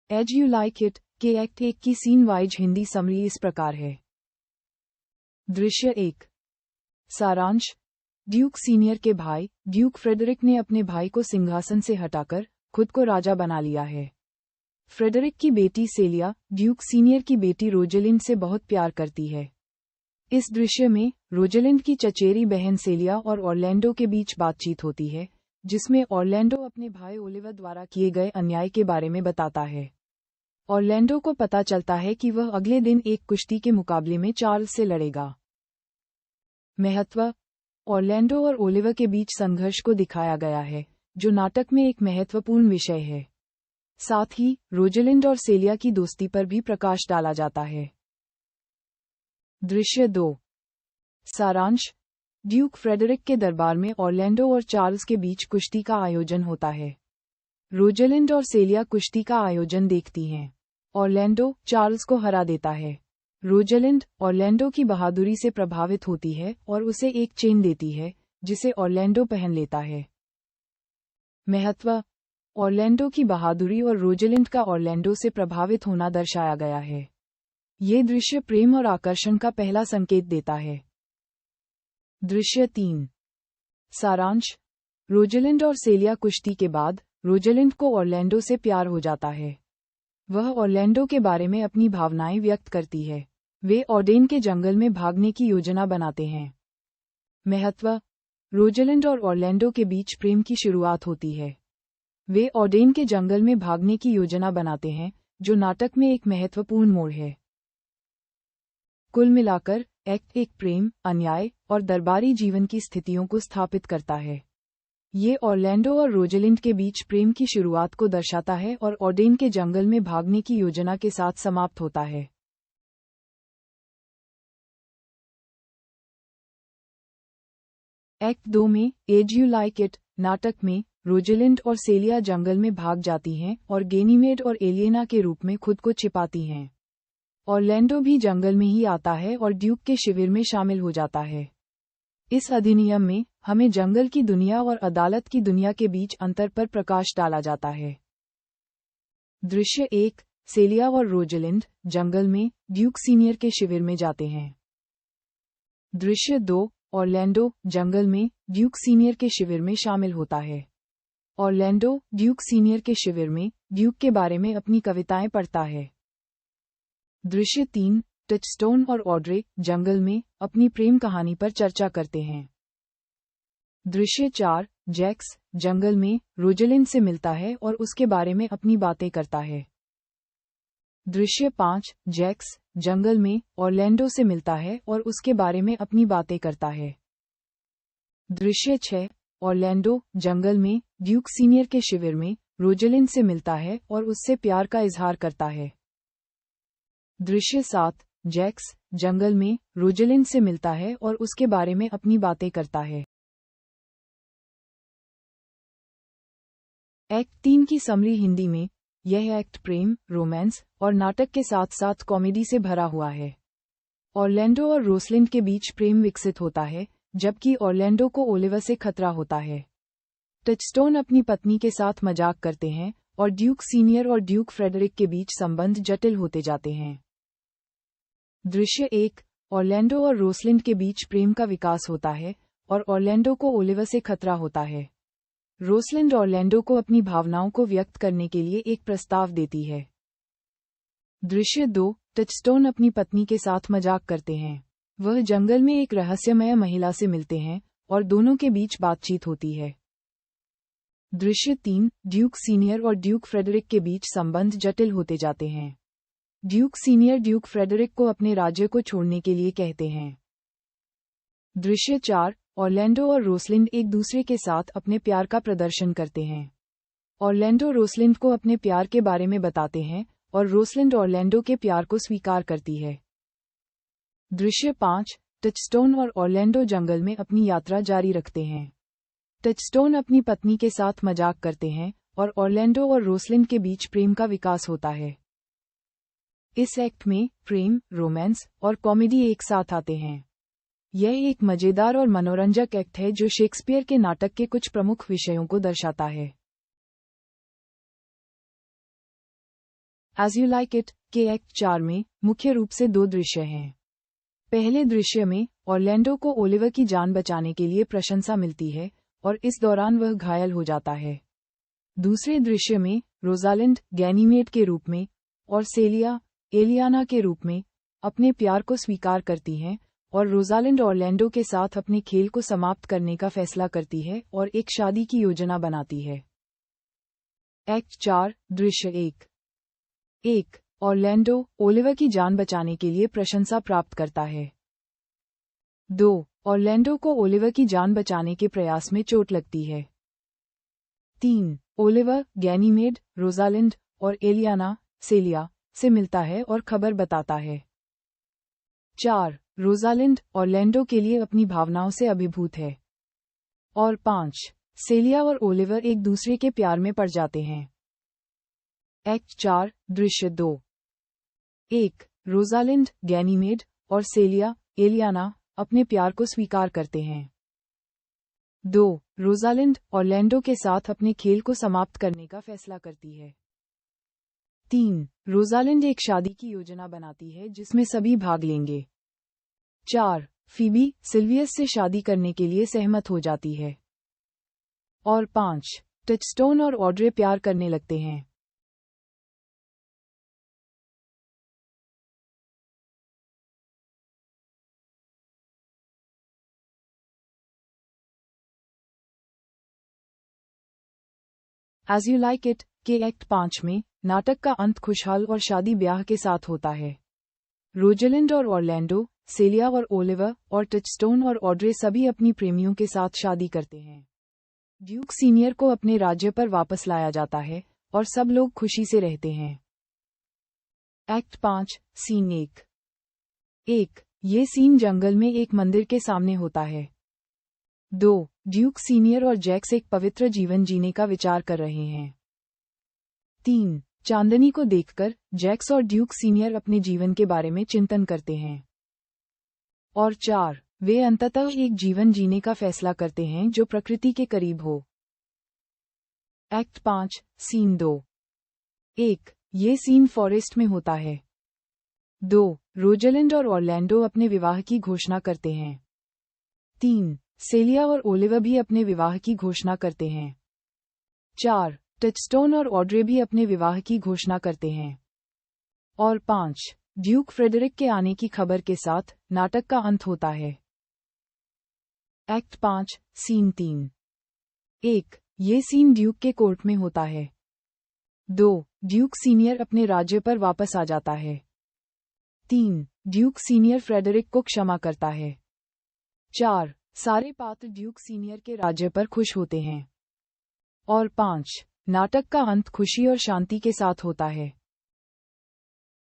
As you like it के act 1 की scene wise Hindi summary इस प्रकार है। दृश्य 1। सारांश। ड्यूक सीनियर के भाई ड्यूक फ्रेडरिक ने अपने भाई को सिंहासन से हटाकर खुद को राजा बना लिया है। फ्रेडरिक की बेटी सेलिया ड्यूक सीनियर की बेटी रोजेलिंड से बहुत प्यार करती है। इस दृश्य में रोजेलिंड की चचेरी बहन सेलिया और ऑरलैंडो के बीच बातचीत होती है, जिसमें ऑरलैंडो अपने भाई ओलिवर द्वारा किए गए अन्याय के बारे में बताता है। ऑरलैंडो को पता चलता है कि वह अगले दिन एक कुश्ती के मुकाबले में चार्ल्स से लड़ेगा। महत्व। ऑरलैंडो और ओलिवर के बीच संघर्ष को दिखाया गया है, जो नाटक में एक महत्वपूर्ण विषय है। साथ ही रोजेलिंड और सेलिया की दोस्ती पर भी प्रकाश डाला जाता है। दृश्य 2। सारांश। ड्यूक फ्रेडरिक के दरबार में ऑरलैंडो और चार्ल्स के बीच कुश्ती का आयोजन होता है। रोजेलिंड और सेलिया कुश्ती का आयोजन देखती हैं। ऑरलैंडो चार्ल्स को हरा देता है। रोजेलिंड ऑरलैंडो की बहादुरी से प्रभावित होती है और उसे एक चेन देती है, जिसे ऑरलैंडो पहन लेता है। महत्व। ऑरलैंडो की बहादुरी और रोजेलिंड का ऑरलैंडो से प्रभावित होना दर्शाया गया है। ये दृश्य प्रेम और आकर्षण का पहला संकेत देता है। दृश्य 3। सारांश। रोजेलिंड और सेलिया कुश्ती के बाद रोजेलिंड को ऑरलैंडो से प्यार हो जाता है। वह ऑरलैंडो के बारे में अपनी भावनाएं व्यक्त करती है। वे ऑडेन के जंगल में भागने की योजना बनाते हैं। महत्व। रोजेलिंड और ऑरलैंडो के बीच प्रेम की शुरुआत होती है। वे ऑडेन के जंगल में भागने की योजना बनाते हैं, जो नाटक में एक महत्वपूर्ण मोड़ है। कुल मिलाकर एक्ट 1 प्रेम, अन्याय और दरबारी जीवन की स्थितियों को स्थापित करता है। ये ऑरलैंडो और रोजेलिंड के बीच प्रेम की शुरुआत को दर्शाता है और ऑडेन के जंगल में भागने की योजना के साथ समाप्त होता है। एक्ट 2 में एज यू लाइक इट नाटक में रोजेलिंड और सेलिया जंगल में भाग जाती हैं और गेनीमेड और एलियना के रूप में खुद को छिपाती हैं। ऑरलैंडो भी जंगल में ही आता है और ड्यूक के शिविर में शामिल हो जाता है। इस अधिनियम में हमें जंगल की दुनिया और अदालत की दुनिया के बीच अंतर पर प्रकाश डाला जाता है। दृश्य 1। सेलिया और रोजेलिंड जंगल में ड्यूक सीनियर के शिविर में जाते हैं। दृश्य 2। ऑरलैंडो जंगल में ड्यूक सीनियर के शिविर में शामिल होता है। ऑरलैंडो ड्यूक सीनियर के शिविर में ड्यूक के बारे में अपनी कविताएं पढ़ता है। दृश्य 3। टचस्टोन और ऑड्रे जंगल में अपनी प्रेम कहानी पर चर्चा करते हैं। दृश्य 4। जैक्स जंगल में रोजेलिंड से मिलता है और उसके बारे में अपनी बातें करता है। दृश्य 5। जैक्स जंगल में ऑरलैंडो से मिलता है और उसके बारे में अपनी बातें करता है। दृश्य 6। ऑरलैंडो जंगल में ड्यूक सीनियर के शिविर में रोजेलिंड से मिलता है और उससे प्यार का इजहार करता है। दृश्य 7। जैक्स जंगल में रोजेलिंड से मिलता है और उसके बारे में अपनी बातें करता है। एक्ट 3 की समरी हिंदी में यह एक्ट प्रेम, रोमांस और नाटक के साथ साथ कॉमेडी से भरा हुआ है। ऑरलैंडो और रोसलिंड के बीच प्रेम विकसित होता है, जबकि ऑरलैंडो को ओलिवर से खतरा होता है। टचस्टोन अपनी पत्नी के साथ मजाक करते हैं और ड्यूक सीनियर और ड्यूक फ्रेडरिक के बीच संबंध जटिल होते जाते हैं। दृश्य 1। ऑरलैंडो और रोसलिंड के बीच प्रेम का विकास होता है और ऑरलैंडो को ओलिवर से खतरा होता है। रोसलिंड ऑरलैंडो को अपनी भावनाओं को व्यक्त करने के लिए एक प्रस्ताव देती है। दृश्य 2। टचस्टोन अपनी पत्नी के साथ मजाक करते हैं। वह जंगल में एक रहस्यमय महिला से मिलते हैं और दोनों के बीच बातचीत होती है। दृश्य 3। ड्यूक सीनियर और ड्यूक फ्रेडरिक के बीच संबंध जटिल होते जाते हैं। ड्यूक सीनियर ड्यूक फ्रेडरिक को अपने राज्य को छोड़ने के लिए कहते हैं। दृश्य 4। ऑरलैंडो और रोसलिंड एक दूसरे के साथ अपने प्यार का प्रदर्शन करते हैं। ऑरलैंडो रोसलिंड को अपने प्यार के बारे में बताते हैं और रोसलिंड ऑरलैंडो के प्यार को स्वीकार करती है। दृश्य 5। टचस्टोन और ऑरलैंडो जंगल में अपनी यात्रा जारी रखते हैं। टचस्टोन अपनी पत्नी के साथ मजाक करते हैं और ऑरलैंडो और रोसलिंड के बीच प्रेम का विकास होता है। इस एक्ट में प्रेम, रोमांस और कॉमेडी एक साथ आते हैं। यह एक मजेदार और मनोरंजक एक्ट है जो शेक्सपियर के नाटक के कुछ प्रमुख विषयों को दर्शाता है। एज यू लाइक इट के एक्ट 4 में मुख्य रूप से 2 दृश्य हैं। पहले दृश्य में ऑरलैंडो को ओलिवर की जान बचाने के लिए प्रशंसा मिलती है और इस दौरान वह घायल हो जाता है। दूसरे दृश्य में रोजालिंड गैनीमेड के रूप में और सेलिया एलियाना के रूप में अपने प्यार को स्वीकार करती हैं और रोजालिंड ऑरलैंडो के साथ अपने खेल को समाप्त करने का फैसला करती है और एक शादी की योजना बनाती है। एक्ट 4 दृश्य 1 ऑरलैंडो ओलिवर की जान बचाने के लिए प्रशंसा प्राप्त करता है। 2 ऑरलैंडो को ओलिवर की जान बचाने के प्रयास में चोट लगती है। 3 ओलिवर गैनीमेड रोजालिंड और एलियाना सेलिया से मिलता है और खबर बताता है। 4 रोजालिंड ऑरलैंडो के लिए अपनी भावनाओं से अभिभूत है। और 5 सेलिया और ओलिवर एक दूसरे के प्यार में पड़ जाते हैं। एक्ट 4 दृश्य 1 रोजालिंड गैनीमेड और सेलिया एलियाना अपने प्यार को स्वीकार करते हैं। 2 रोजालिंड ऑरलैंडो के साथ अपने खेल को समाप्त करने का फैसला करती है। 3 रोजालिंड एक शादी की योजना बनाती है जिसमें सभी भाग लेंगे। 4 फीबी सिल्वियस से शादी करने के लिए सहमत हो जाती है। और 5 टचस्टोन और ऑड्रे प्यार करने लगते हैं। एज यू लाइक इट के एक्ट 5 में नाटक का अंत खुशहाल और शादी ब्याह के साथ होता है। रोजलिंड और ऑरलैंडो सेलिया और ओलिवर और टचस्टोन और ऑड्रे सभी अपनी प्रेमियों के साथ शादी करते हैं। ड्यूक सीनियर को अपने राज्य पर वापस लाया जाता है और सब लोग खुशी से रहते हैं। एक्ट 5 सीन 1 ये सीन जंगल में एक मंदिर के सामने होता है। 2 ड्यूक सीनियर और जैक्स एक पवित्र जीवन जीने का विचार कर रहे हैं। 3 चांदनी को देखकर जैक्स और ड्यूक सीनियर अपने जीवन के बारे में चिंतन करते हैं। और 4 वे अंततः एक जीवन जीने का फैसला करते हैं जो प्रकृति के करीब हो। एक्ट 5 सीन 1 ये सीन फॉरेस्ट में होता है। 2 रोजलिंड और ऑरलैंडो अपने विवाह की घोषणा करते हैं। 3 सेलिया और ओलिवर भी अपने विवाह की घोषणा करते हैं। 4 टचस्टोन और ऑड्रे भी अपने विवाह की घोषणा करते हैं। और 5 ड्यूक फ्रेडरिक के आने की खबर के साथ नाटक का अंत होता है। एक्ट 5 सीन 1 ये सीन ड्यूक के कोर्ट में होता है। 2 ड्यूक सीनियर अपने राज्य पर वापस आ जाता है। 3 ड्यूक सीनियर फ्रेडरिक को क्षमा करता है। 4 सारे पात्र ड्यूक सीनियर के राज्य पर खुश होते हैं। और 5 नाटक का अंत खुशी और शांति के साथ होता है।